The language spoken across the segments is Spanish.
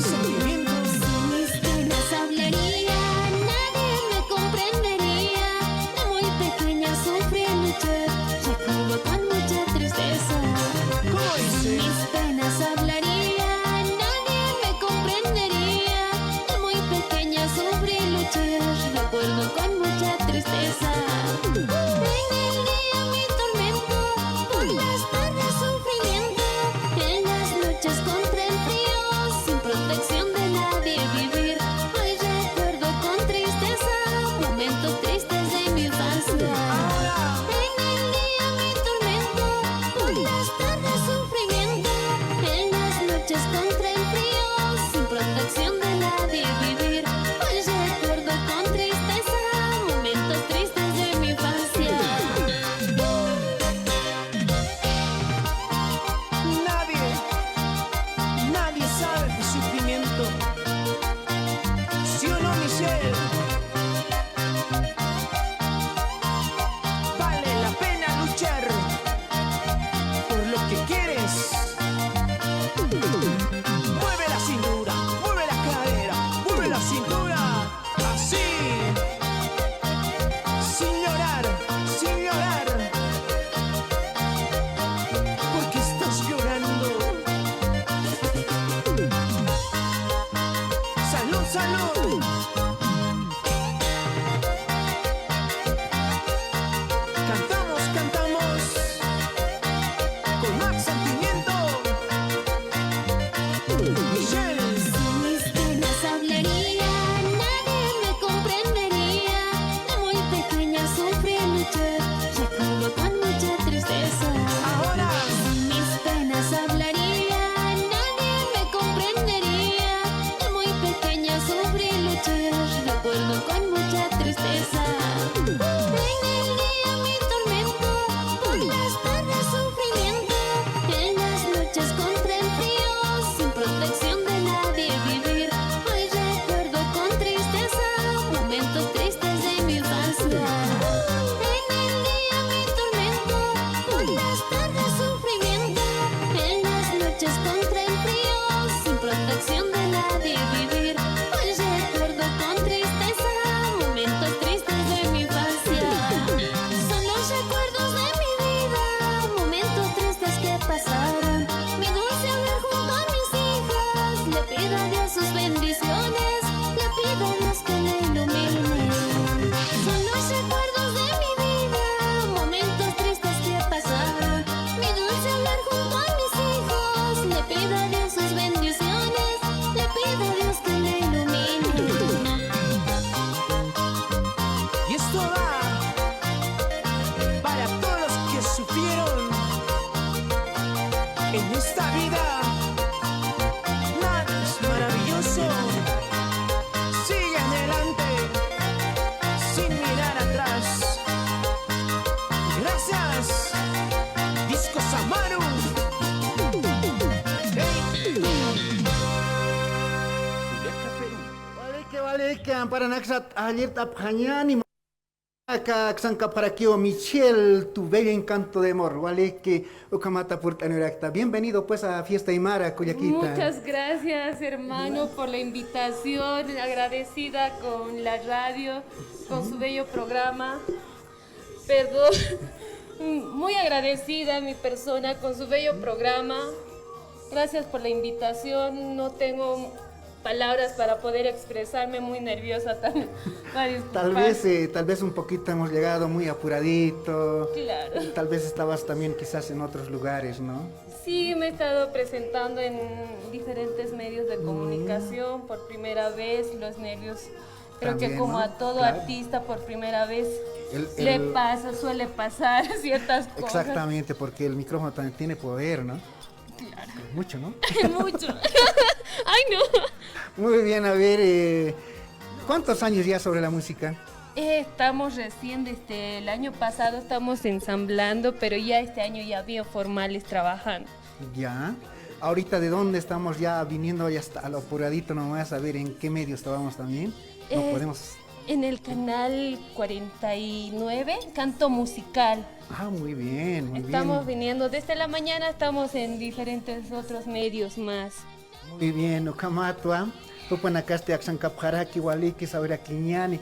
Sentimientos. Si mis penas hablaría, nadie me comprendería. De muy pequeña sufrí luchar, recuerdo con mucha tristeza. ¿Cómo Si dice? mis penas hablaría, nadie me comprendería. De muy pequeña sufrí luchar, recuerdo con mucha tristeza. En el día mi tormento, por las tardes sufrimiento, en las noches contra el frío, sin protección de nadie vivir. Hoy recuerdo con tristeza momentos tristes de mi infancia. En el día mi tormento, por las tardes sufrimiento, en las noches contra el frío, sin protección de nadie vivir. Hoy recuerdo con tristeza momentos tristes de mi infancia. Nadie sabe mi sufrimiento. ¿Sí o no, Michelle? Vale la pena luchar por lo que quieres. Mueve la cintura, mueve la cadera, mueve la cintura. Así. Sin llorar, sin llorar. Porque estás llorando. Salud, salud. Cantamos, cantamos con más sentimiento. Michelle. Si mis penas hablaría, nadie me comprendería. De muy pequeña sufrí luchar, recuerdo con mucha tristeza. Ahora. Si mis penas hablaría, nadie me comprendería. De muy pequeña sufrí luchar, recuerdo con mucha tristeza. En el día mi tormento, por las tardes sufrimiento, en las noches contra el frío, sin protección de nadie vivir. Hoy recuerdo con tristeza momentos tristes de mi infancia. En el día mi tormento, por las tardes sufrimiento, en las noches contra el frío, sin protección de nadie vivir. Hoy recuerdo con tristeza momentos tristes de mi infancia. Son los recuerdos de mi vida, momentos tristes que pasaron. Mi dulce hablar junto a mis hijas, le pido a Dios sus bendiciones, le pido a Dios que le ilumine. Son los recuerdos de mi vida, momentos tristes que pasaron. Mi dulce hablar junto a mis hijos, le pido a Dios sus bendiciones, le pido a Dios que le ilumine. Y esto va para todos los que sufrieron en esta vida. Nada es maravilloso. Sigue adelante sin mirar atrás. Gracias, Discos Amaru. Hey. Juliaca, Perú. Vale, que para naxat ayer tapjañani acá xanca para que Michelle, tu bello encanto de amor, vale que Ucamata Purtanurakta. Bienvenido pues a Fiesta Aymara, Coyaquita. Muchas gracias, hermano, por la invitación. Agradecida con la radio, con su bello programa. Perdón, muy agradecida mi persona con su bello programa. Gracias por la invitación. No tengo palabras para poder expresarme, muy nerviosa también. Tal vez un poquito hemos llegado muy apuradito. Claro. Tal vez estabas también quizás en otros lugares, ¿no? Sí, me he estado presentando en diferentes medios de comunicación por primera vez, los nervios. Creo También, que como ¿no? a todo Claro. artista por primera vez El- suele pasar ciertas cosas. Exactamente, porque el micrófono también tiene poder, ¿no? Claro. Mucho, ¿no? Mucho. Ay, no. Muy bien, a ver, ¿cuántos años ya sobre la música? Estamos recién desde el año pasado, estamos ensamblando, pero ya este año ya bien formales trabajando. Ya. Ahorita de dónde estamos ya viniendo ya hasta a lo apuradito nomás a ver en qué medio estábamos también. No podemos. En el canal 49, Canto Musical. Ah, muy bien, muy Estamos bien. viniendo desde la mañana, estamos en diferentes otros medios más. Muy bien, Okamatua. Upanakaste Aksankapharaki, Waliki, Saura Kiñani.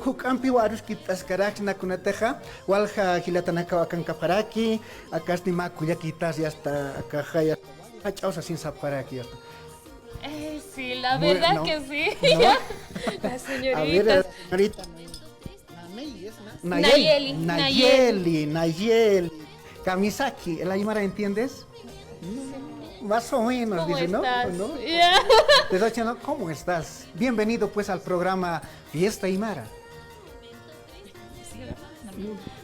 Hukampi Waruski Taskaraki Nakunateja, Walja Gilatanaka Akankapharaki, Akasti Makuyakitas y hasta Akajaya. Chausa sin Saparaki hasta. Sí, la verdad No, que sí. ¿no? La A señorita. ver, señorita. Nayeli. Nayeli. Kamisaki, ¿el Aymara entiendes? Más o menos, ¿Cómo dice, estás? ¿no? Ya. Te estoy diciendo, ¿cómo estás? Bienvenido pues al programa Fiesta Aymara.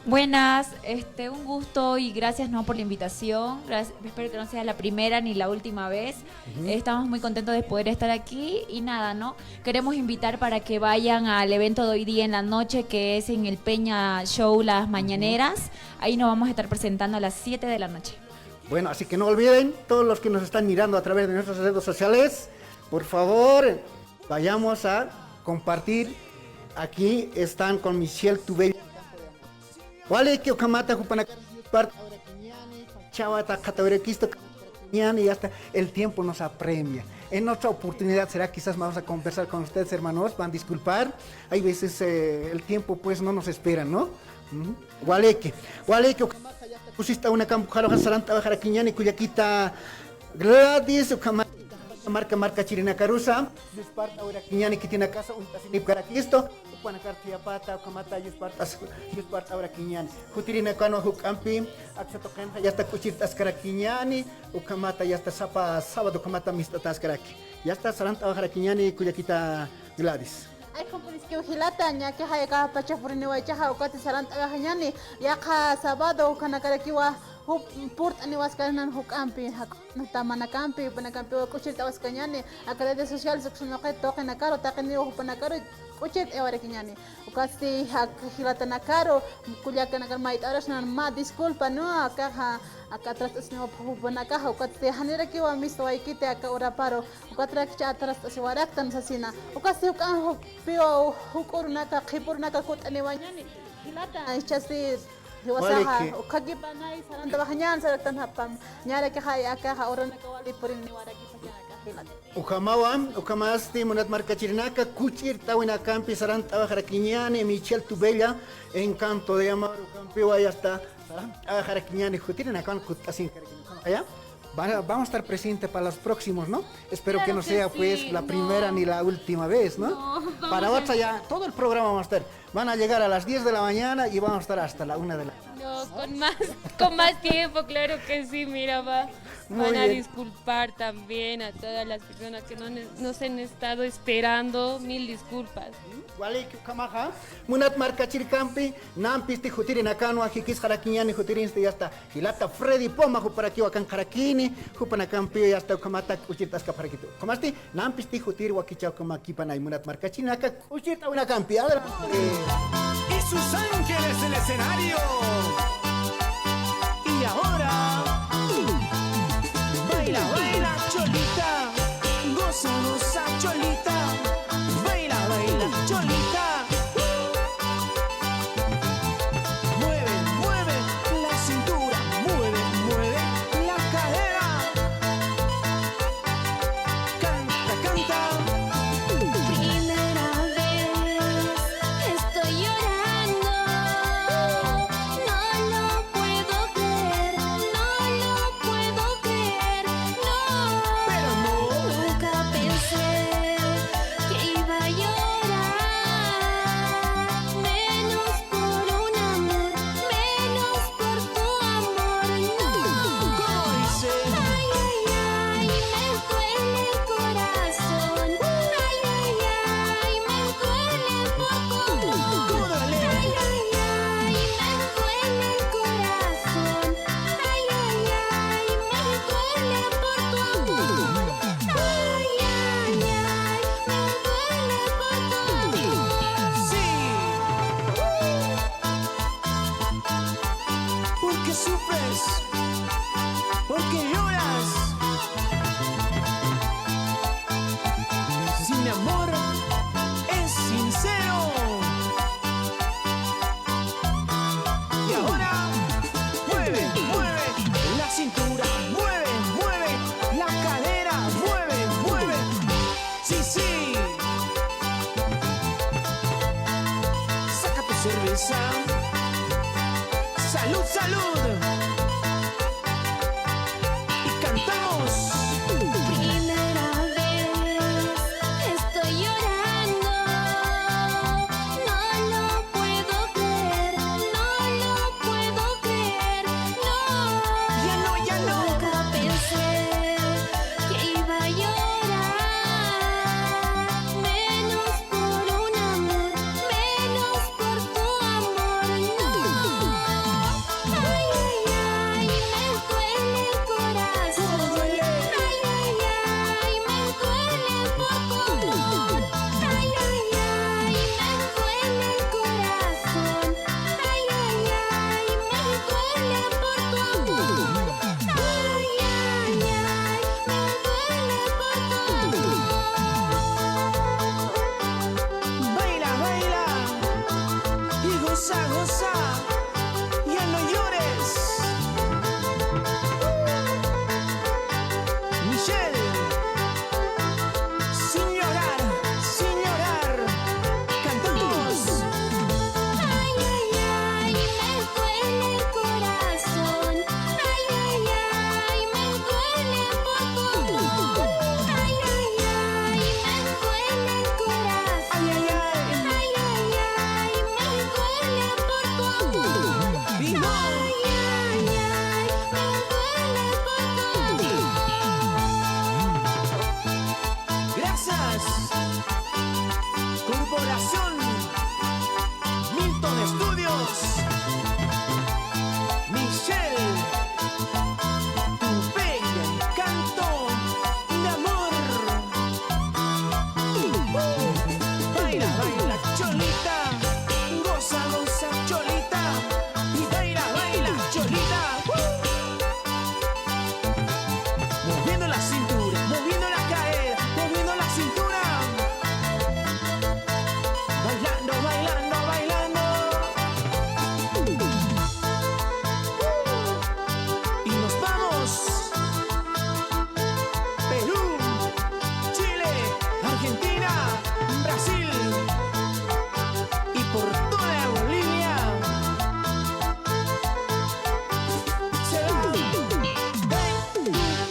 Buenas, un gusto y gracias no por la invitación. Espero que no sea la primera ni la última vez. Estamos muy contentos de poder estar aquí y nada, ¿no? Queremos invitar para que vayan al evento de hoy día en la noche, que es en el Peña Show Las Mañaneras. Ahí nos vamos a estar presentando a las 7 de la noche. Bueno, así que no olviden, todos los que nos están mirando a través de nuestras redes sociales, por favor, vayamos a compartir. Aquí están con Michelle Tubey. Wale que Okamata Jupanaka Chavata Cataverequisto y hasta el tiempo nos apremia. En otra oportunidad será quizás vamos a conversar con ustedes, hermanos, van a disculpar. Hay veces el tiempo pues no nos espera, ¿no? Wale que Okamata ya pusiste una campujaro Hasaranta Bajaraquiñani Cuyaquita Gladys Okamata marca Chirina Carusa, Yusparta Uraquiñani que tiene casa un tasinip caraquisto, Upanacartia Pata, Okamata Yusparta Uraquiñani, Jutirina Cano Hukampi, Axatocanta, ya está Cuchirtas Caraquiñani, Ukamata ya está sábado Okamata Mistatas Caraqui, ya está Saranta Bajaraquiñani Cuyaquita Gladys. Ay, compañeros que vigilata, ya que hay acá pacha por ni wachaja o cati saranta gañani, ya que sábado kana karakiwa purt ani waskanan hukampi, tamana campi, panacampi o kuchit waskanyani, acá redes sociales que toquen a caro, taquen o panacaro, kuchit e warakiñani. O casi vigilata na caro, kuliakan akan mait aras nan ma disculpa no, acá atrás no panakaja, o casi hanira kiwa misto waikite acá ora paro, o casi atrás se waraktan sasina, o casi ukan pio hukurunaka, khipurunaka kut ani wanyani, hilata ichasi Wasaha, kaki panay saranta bahanyan saraktan hapam. Nyara ke hay aka orang nakawali purin ni wara ki pakinak. Ukamasti Munat Marca Chirinaka, Kuchir Tawina Campi, Saranta Bajaraquiñani, Michelle Tubella, Encanto de Amar, Ucampio, ahí está, Saranta Bajaraquiñani, Jutirin Akan Kutasin Caraquiñani. Vamos a estar presentes para los próximos, ¿no? Espero Claro que no que sea sí, pues la primera ni la última vez, ¿no? No, vamos Para a- otra ya, todo el programa vamos a estar. Van a llegar a las 10 de la mañana y vamos a estar hasta la 1 de la tarde. No, con más tiempo, claro que sí, mira, Muy van a bien. disculpar también a todas las personas que nos han estado esperando, mil disculpas. Wale Kamaha, Munat Marca Chiricampi, Nampisti Jutirin Akano, Ajikis Jaraquiñani, Jutirin, y hasta Gilata Freddy Poma, Juparaki, Akan Jarakini, Jupanacampi, y hasta Ukamata, Uchitas Caparaquito. Comasti, Nampisti Jutir, Wakichao, Komakipana y Munat Marca Chinaka, Uchita una campi, adelante. Y sus ángeles del escenario. Y ahora, baila, baila, cholita. Goza, goza, cholita. Baila, baila, cholita. Mueve, mueve la cintura. Mueve, mueve la cadera. Canta, canta. Primera vez estoy llorando. No lo goza. Salud, salud. Y cantamos. Primera vez estoy llorando, no lo puedo creer, no lo puedo creer, no. Ya no, ya no. Nunca pensé que iba a llorar, menos por un amor, menos por tu amor, no. Ay, ay, ay, me duele el corazón. Ay, ay, ay, me duele por tu amor. Ay, ay, ay, me duele el corazón. Ay, ay, ay, me duele por tu amor. Ay, ay, ay, me duele por tu amor. Baila, baila. Y goza, goza. Ya no llores. Michelle. Sin llorar, sin llorar. Cantamos. Ay, ay, ay, me duele el corazón. Ay, ay, ay, me duele por tu amor. Ay, ay, ay, me duele el corazón. Ay, ay, ay. Ay, ay, ay, me duele por tu amor. Vino. Ay, ay, ay, me duele por tu amor. Gracias. Corporación Milton Studios. Michelle. Tu bello encanto de amor. Baila, baila, cholita. Goza, goza, cholita. Y baila, baila, cholita. Moviendo la cintura, moviendo la cadera, moviendo la cintura. Bailando, bailando, bailando. Y nos vamos. Perú, Chile, Argentina, Brasil.